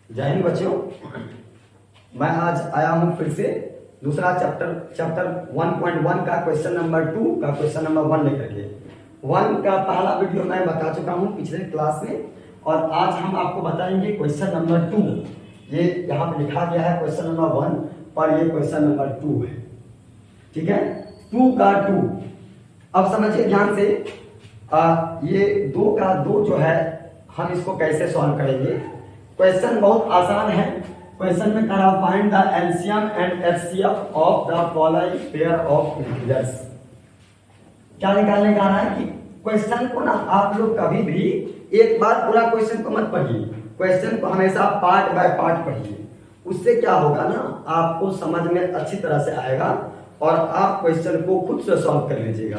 जय हिंद बच्चों। मैं आज आया हूँ फिर से दूसरा चैप्टर 1.1 का क्वेश्चन नंबर 2 का क्वेश्चन नंबर 1 लेकर के। 1 का पहला वीडियो मैं बता चुका हूँ पिछले क्लास में, और आज हम आपको बताएंगे क्वेश्चन नंबर 2। ये यहाँ पे लिखा गया है क्वेश्चन नंबर 1 और ये क्वेश्चन नंबर 2 है। ठीक है, 2 का 2। अब समझिए ध्यान से, ये 2 का 2 जो है हम इसको कैसे सॉल्व करेंगे। क्वेश्चन बहुत आसान है। क्वेश्चन में कह रहा find the LCM and HCF of the following pair of integers. क्या निकालने का रहा है कि क्वेश्चन को ना आप लोग कभी भी एक बार पूरा क्वेश्चन को मत पढ़िए, क्वेश्चन को हमेशा पार्ट बाय पार्ट पढ़िए। उससे क्या होगा ना, आपको समझ में अच्छी तरह से आएगा और आप क्वेश्चन को खुद से सॉल्व कर लीजिएगा।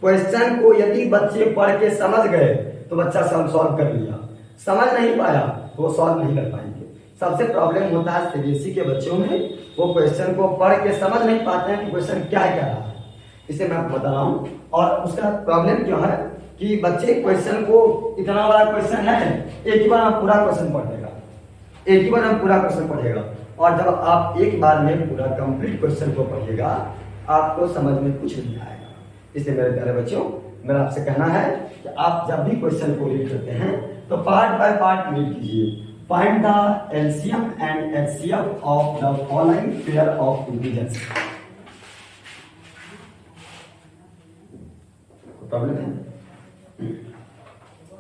क्वेश्चन को यदि बच्चे पढ़ के समझ गए तो बच्चा सॉल्व कर लिया, समझ नहीं पाया तो वो सॉल्व नहीं कर पाएंगे। सबसे प्रॉब्लम होता है सीबीएसई के बच्चों में, वो क्वेश्चन को पढ़ के समझ नहीं पाते हैं कि क्वेश्चन क्या रहा है। इसे मैं आपको बता रहा हूँ। और उसका प्रॉब्लम क्या है कि बच्चे क्वेश्चन को, इतना बड़ा क्वेश्चन है, एक ही बार पूरा क्वेश्चन पढ़ेगा, एक ही बार पूरा क्वेश्चन पढ़ेगा। और जब आप एक बार में पूरा कंप्लीट क्वेश्चन को पढ़िएगा आपको समझ में कुछ नहीं आएगा। इसलिए मेरे प्यारे बच्चों, मेरा आपसे कहना है कि आप जब भी क्वेश्चन को रीड करते हैं तो पार्ट बाय पार्ट रीड कीजिए। Find the LCM and HCF of the following pair of integers. Problem है,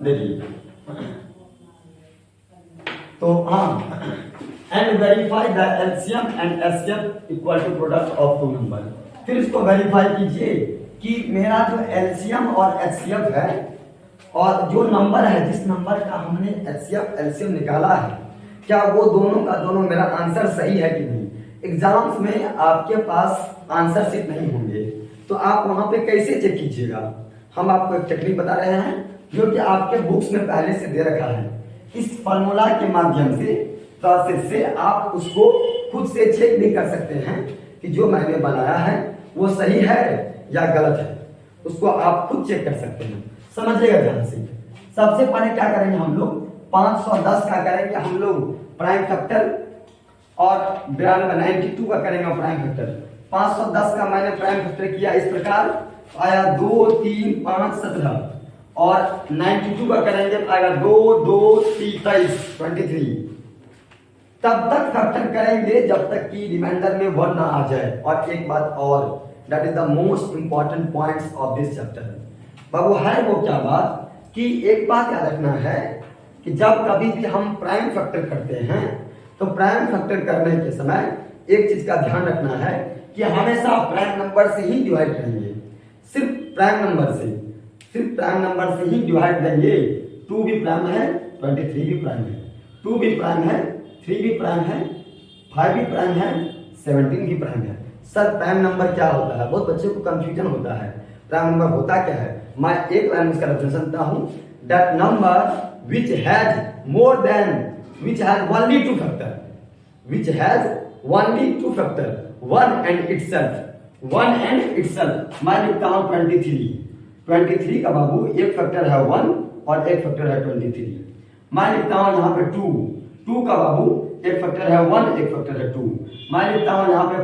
देखिए तो हाँ, and verify the LCM and HCF equal to product of two number. फिर इसको वेरीफाई कीजिए कि मेरा जो एलसीएम और एचसीएफ है और जो नंबर है, जिस नंबर का हमने एचसीएफ एलसीएम निकाला है, क्या वो दोनों का दोनों मेरा आंसर सही है कि नहीं। एग्जाम्स में आपके पास आंसर शीट नहीं होंगे तो आप वहां पे कैसे चेक कीजिएगा। हम आपको एक टेक्निक बता रहे हैं जो कि आपके बुक्स में पहले से दे रखा है। इस फॉर्मूला के माध्यम से, प्रोसेस से आप उसको खुद से चेक भी कर सकते हैं कि जो मैंने बनाया है वो सही है या गलत है। उसको आप खुद चेक कर सकते हैं। समझिएगा ध्यान से। सबसे पहले क्या करेंगे हम लोग, 510 का करेंगे हम लोग प्राइम फैक्टर, और 92 का करेंगे प्राइम फैक्टर। 510 का मैंने प्राइम फैक्टर किया इस प्रकार, आया 2 3 5 17, और 92 का करेंगे आएगा 2 2 23 23। तब तक फैक्टर करेंगे जब तक कि रिमाइंडर में 1 ना आ जाए। और एक बात और, that is the most important points of this chapter. बाबू है वो क्या बात कि एक बात याद रखना है कि जब कभी भी हम प्राइम फैक्टर करते हैं तो प्राइम फैक्टर करने के समय एक चीज का ध्यान रखना है कि हमेशा प्राइम नंबर से ही डिवाइड करेंगे। सिर्फ प्राइम नंबर से, सिर्फ प्राइम नंबर से ही डिवाइड देंगे। 2 भी प्राइम है, 23 भी प्राइम है, 2 भी प्राइम है, 3 भी प्राइम है, 5 भी प्राइम है, 17 भी प्राइम है। सर प्राइम नंबर क्या होता है, बहुत बच्चे को कंफ्यूजन होता है। प्राइम नंबर होता क्या है, मैं एक लाइन में इसका रेफरेंस देता हूं। That number which has more than, which has only 2 factor, which has only 2 factor, 1 and itself, 1 and itself। मैं लिखता हूं 23 का बाबू एक फैक्टर है 1 और एक फैक्टर है 23। मैं लिखता हूं यहाँ पे 2 का बाबू एक फैक्टर है 1, एक फैक्टर है 2। मैं लिखता हूं यहाँ पे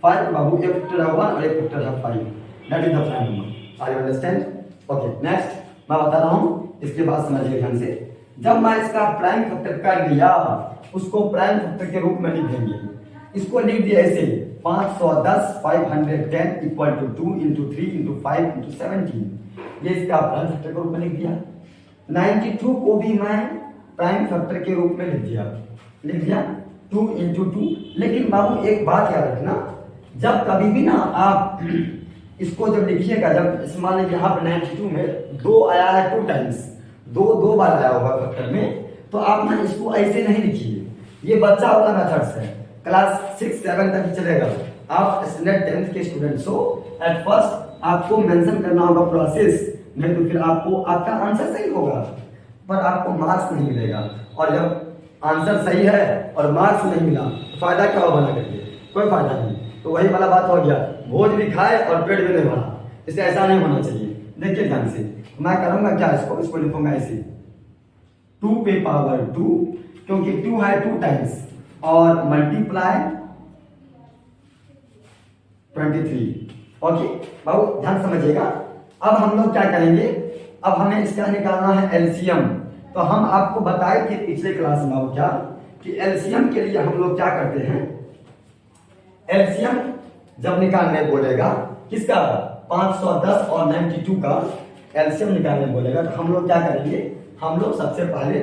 5 का बाबू एक फैक्टर है 1 और एक फैक्टर है 5। That is the prime number. Are you understand? Okay, next मैं बता रहा हूं, इसके बाद समझिए ध्यान से। जब मैं इसका प्राइम फैक्टर कर लिया, उसको प्राइम फैक्टर के रूप में लिख देंगे। इसको लिख दिया ऐसे, 510 510 equal to 2 into 3 into 5 into 17। ये इसका प्राइम फैक्टर के रूप में लिख दिया। 92 को भी मैं प्राइम फैक्टर के रूप में लिख दिया 2 इंटू 2। लेकिन बाबू एक बात याद रखना, जब कभी भी ना आप इसको जब लिखिएगा, जब मान लीजिए यहाँ पर 92 में 2 आया है 2 टाइम्स, 2 बार आया होगा फैक्टर में, तो आप ना इसको ऐसे नहीं लिखिए। ये बच्चा होगा मेथड्स है, क्लास 6 7 तक ही चलेगा। आप स्टैंडर्ड 10th के स्टूडेंट्स हो, एट फर्स्ट आपको मेंशन करना होगा प्रोसेस, नहीं तो फिर आपको आपका आंसर सही होगा पर आपको मार्क्स नहीं मिलेगा। और जब आंसर सही है और मार्क्स नहीं मिला तो फायदा क्या होगा बना करके, कोई फायदा नहीं। तो वही वाला बात हो गया, भोज भी खाए और पेट भी नहीं भरा। इसे ऐसा नहीं होना चाहिए। देखिए ध्यान से, मैं करूंगा क्या, इसको लिखूंगा ऐसे 2 पे पावर 2 क्योंकि 2 है 2 टाइम्स, और मल्टीप्लाई 23। ओके बाबू ध्यान समझिएगा। अब हम लोग क्या करेंगे, अब हमें इसका निकालना है एलसीएम। तो हम आपको बताए थे पिछले क्लास में बाबू क्या, कि एलसीएम के लिए हम लोग क्या करते हैं, एलसीएम जब निकालने बोलेगा किसका, 510 और 92 का एलसीएम निकालने बोलेगा, तो हम लोग क्या करेंगे, हम लोग सबसे पहले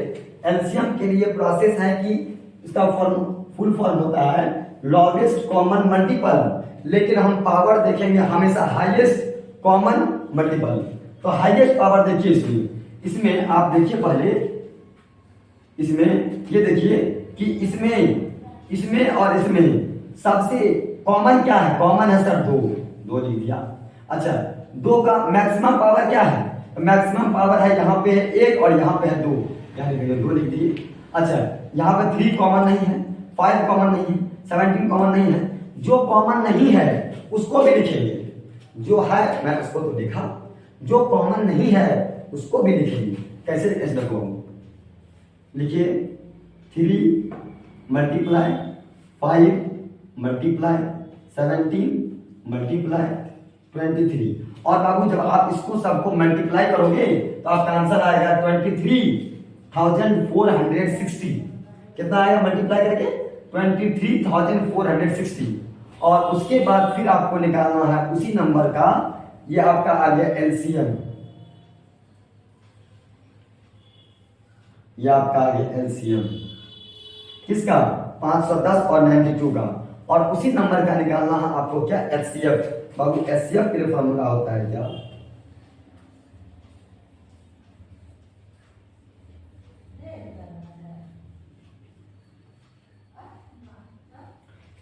एलसीएम के लिए प्रोसेस है कि इसका फुल फॉर्म होता है लॉगेस्ट कॉमन मल्टीपल, लेकिन हम पावर देखेंगे हमेशा हाईएस्ट कॉमन मल्टीपल। तो हाईएस्ट पावर देखिए इसमें आप देखिए पहले, इसमें ये देखिए कि इसमें और इसमें सबसे कॉमन क्या है, कॉमन है सर 2 लिख दिया। अच्छा 2 का मैक्सिमम पावर क्या है, मैक्सिमम पावर है यहाँ पे 1 और यहाँ पे है 2, यहाँ लिख दिए 2 लिख दिए। अच्छा यहाँ पे 3 कॉमन नहीं है, 5 कॉमन नहीं है, 17 कॉमन नहीं है, जो कॉमन नहीं है उसको भी लिखेंगे, जो है मैं उसको तो लिखा, जो कॉमन नहीं है उसको भी लिखेंगे। कैसे देखो लिखिए 3 मल्टीप्लाई 5 मल्टीप्लाई 17 मल्टीप्लाई 23। और बाबू जब आप इसको सबको मल्टीप्लाई करोगे तो आपका आंसर आएगा 23,460। कितना आएगा मल्टीप्लाई करके, 23,460। और उसके बाद फिर आपको निकालना है उसी नंबर का, ये आपका आ गया एलसीएम, ये आपका आ गया एलसीएम किसका, 510 और 92 का, और उसी नंबर का निकालना है आपको क्या, एचसीएफ। बाबू एचसीएफ के लिए फॉर्मूला होता है क्या,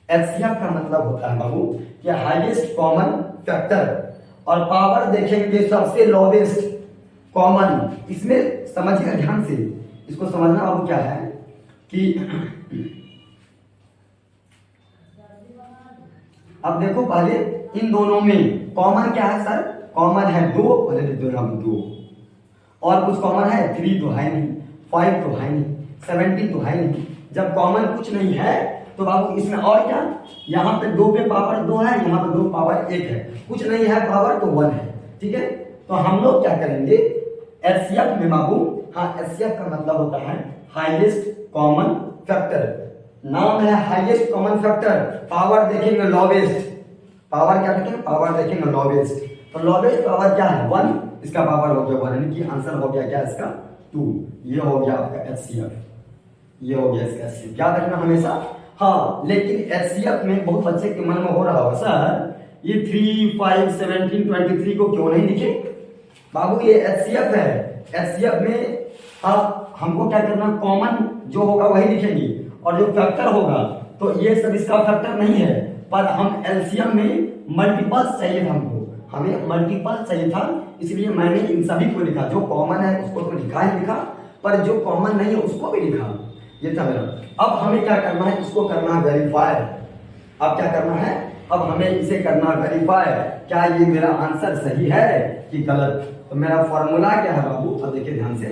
एचसीएफ का मतलब होता है बाबू कि हाईएस्ट कॉमन फैक्टर, और पावर देखेंगे सबसे लोवेस्ट कॉमन। इसमें समझिए ध्यान से, इसको समझना बाबू क्या है कि अब देखो पहले इन दोनों में कॉमन क्या है सर, कॉमन है 2, पहले लिख दो यहाँ 2, और कुछ कॉमन है 3 तो है नहीं, 5 तो है नहीं, 17 तो है नहीं। जब कॉमन कुछ नहीं है तो बाबू इसमें और क्या, यहाँ पे 2 पे पावर 2 है, यहाँ पे 2 पावर 1 है, कुछ नहीं है पावर तो 1 है। ठीक है, तो हम लोग क्या करेंगे एचसीएफ में बाबू, हाँ एचसीएफ का मतलब होता है हाईएस्ट कॉमन फैक्टर, नाम है हाईएस्ट कॉमन फैक्टर। पावर देखेंगे लोवेस्ट, पावर क्या देखेंगे, पावर देखेंगे लोवेस्ट, तो लोवेस्ट पावर क्या है 1, इसका पावर हो गया 1, यानी कि आंसर हो गया क्या इसका 2। ये हो गया आपका एचसीएफ, ये हो गया इसका एचसीएफ, याद रखना हमेशा। हाँ लेकिन एचसीएफ में बहुत बच्चे के मन में हो रहा होगा सर ये 3, 5, 17, 23 को क्यों नहीं लिखे, बाबू ये एचसीएफ है, एचसीएफ में आप हमको क्या करना, कॉमन जो होगा वही लिखेंगे, और जो फैक्टर होगा तो ये सब इसका फैक्टर नहीं है, पर हम एलसीएम में मल्टीपल चाहिए था, हमको हमें मल्टीपल चाहिए था, इसलिए मैंने इन सभी को लिखा, जो कॉमन है उसको तो लिखा ही लिखा, पर जो कॉमन नहीं है उसको भी लिखा, ये था मेरा। अब हमें क्या करना है, इसको करना है वेरीफाई। अब क्या करना है, अब हमें इसे करना वेरीफाई, क्या ये मेरा आंसर सही है कि गलत। तो मेरा फॉर्मूला क्या है बाबू, अब देखिए ध्यान से,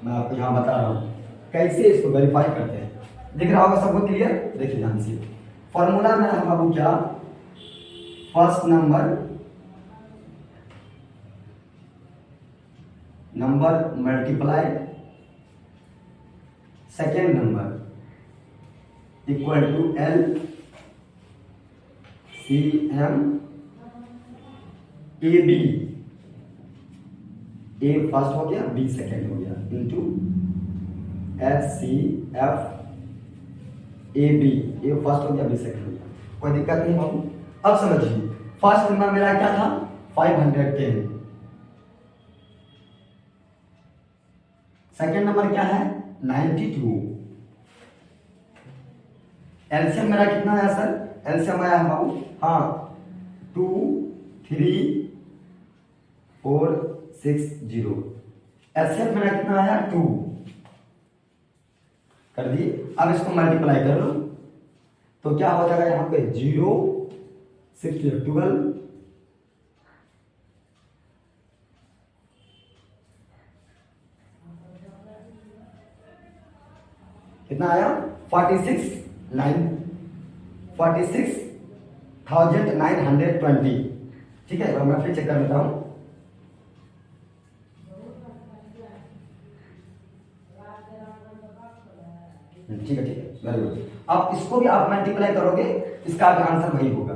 मैं आपको यहाँ बता रहा हूँ कैसे इसको वेरीफाई करते हैं, दिख रहा होगा सबको क्लियर, देखिए ध्यान से। फॉर्मूला मेरा है बाबू क्या, first number multiply second number equal to L C M A B, A first हो गया बी सेकेंड हो गया, into H C F A B, A first हो गया बी सेकेंड हो गया, कोई दिक्कत नहीं बाबू। अब समझिए फर्स्ट नंबर मेरा क्या था 510, सेकेंड नंबर क्या है 92, एलसीएम मेरा कितना आया सर, एलसीएम आया है बाबू, हाँ 2 3 4 6 0, एलसीएम मेरा कितना आया 2 कर दिए। अब इसको मल्टीप्लाई कर लो तो क्या हो जाएगा, यहाँ पे 0 6 12, कितना आया 46,920। ठीक है, अब मैं फिर चेक कर लेता हूं। ठीक है, वेरी गुड। अब इसको भी आप मल्टीप्लाई करोगे, इसका भी आंसर वही होगा।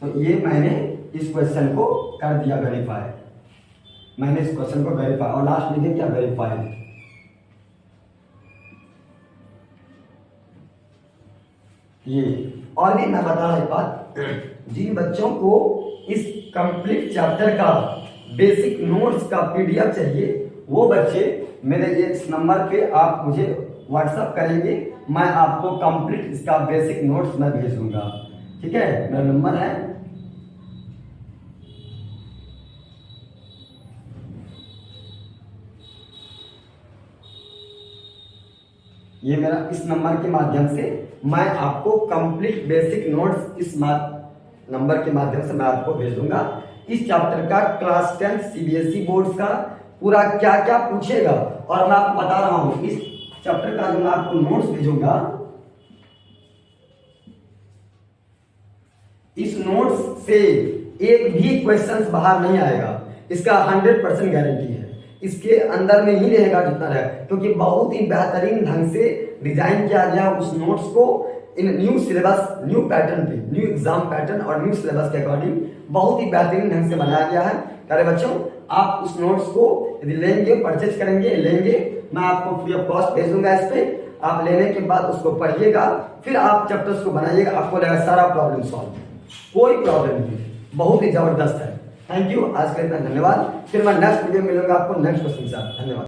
तो ये मैंने इस क्वेश्चन को कर दिया वेरीफाई, मैंने इस क्वेश्चन को वेरीफाई, और लास्ट लिखे क्या, वेरीफाई। ये और भी मैं बता रहा एक बात, जिन बच्चों को इस कंप्लीट चैप्टर का बेसिक नोट्स का पीडीएफ चाहिए, वो बच्चे मेरे इस नंबर पे आप मुझे व्हाट्सएप करेंगे, मैं आपको कंप्लीट इसका बेसिक नोट्स मैं भेज दूंगा। ठीक है, मेरा नंबर है ये मेरा, इस नंबर के माध्यम से मैं आपको कंप्लीट बेसिक नोट्स इस नंबर के माध्यम से मैं आपको भेज दूंगा। इस चैप्टर का क्लास 10 सीबीएसई बोर्ड का पूरा क्या क्या पूछेगा, और मैं आपको बता रहा हूं इस चैप्टर का जो मैं आपको नोट्स भेजूंगा, इस नोट्स से एक भी क्वेश्चन बाहर नहीं आएगा, इसका 100% गारंटी है। इसके अंदर में ही रहेगा जितना रहेगा, क्योंकि बहुत ही बेहतरीन ढंग से डिजाइन किया गया उस नोट्स को इन न्यू सिलेबस, न्यू पैटर्न पे, न्यू एग्जाम पैटर्न और न्यू सिलेबस के अकॉर्डिंग बहुत ही बेहतरीन ढंग से बनाया गया है। प्यारे बच्चों, आप उस नोट्स को यदि लेंगे, परचेज करेंगे, लेंगे, मैं आपको फ्री ऑफ कॉस्ट भेज दूंगा। इस पे आप लेने के बाद उसको पढ़िएगा, फिर आप चैप्टर्स को बनाइएगा, आपको लगेगा सारा प्रॉब्लम सॉल्व, कोई प्रॉब्लम नहीं, बहुत ही जबरदस्त है। थैंक यू, आज के लिए इतना धन्यवाद। फिर मैं नेक्स्ट वीडियो में मिलूंगा आपको नेक्स्ट क्वेश्चन के साथ। धन्यवाद।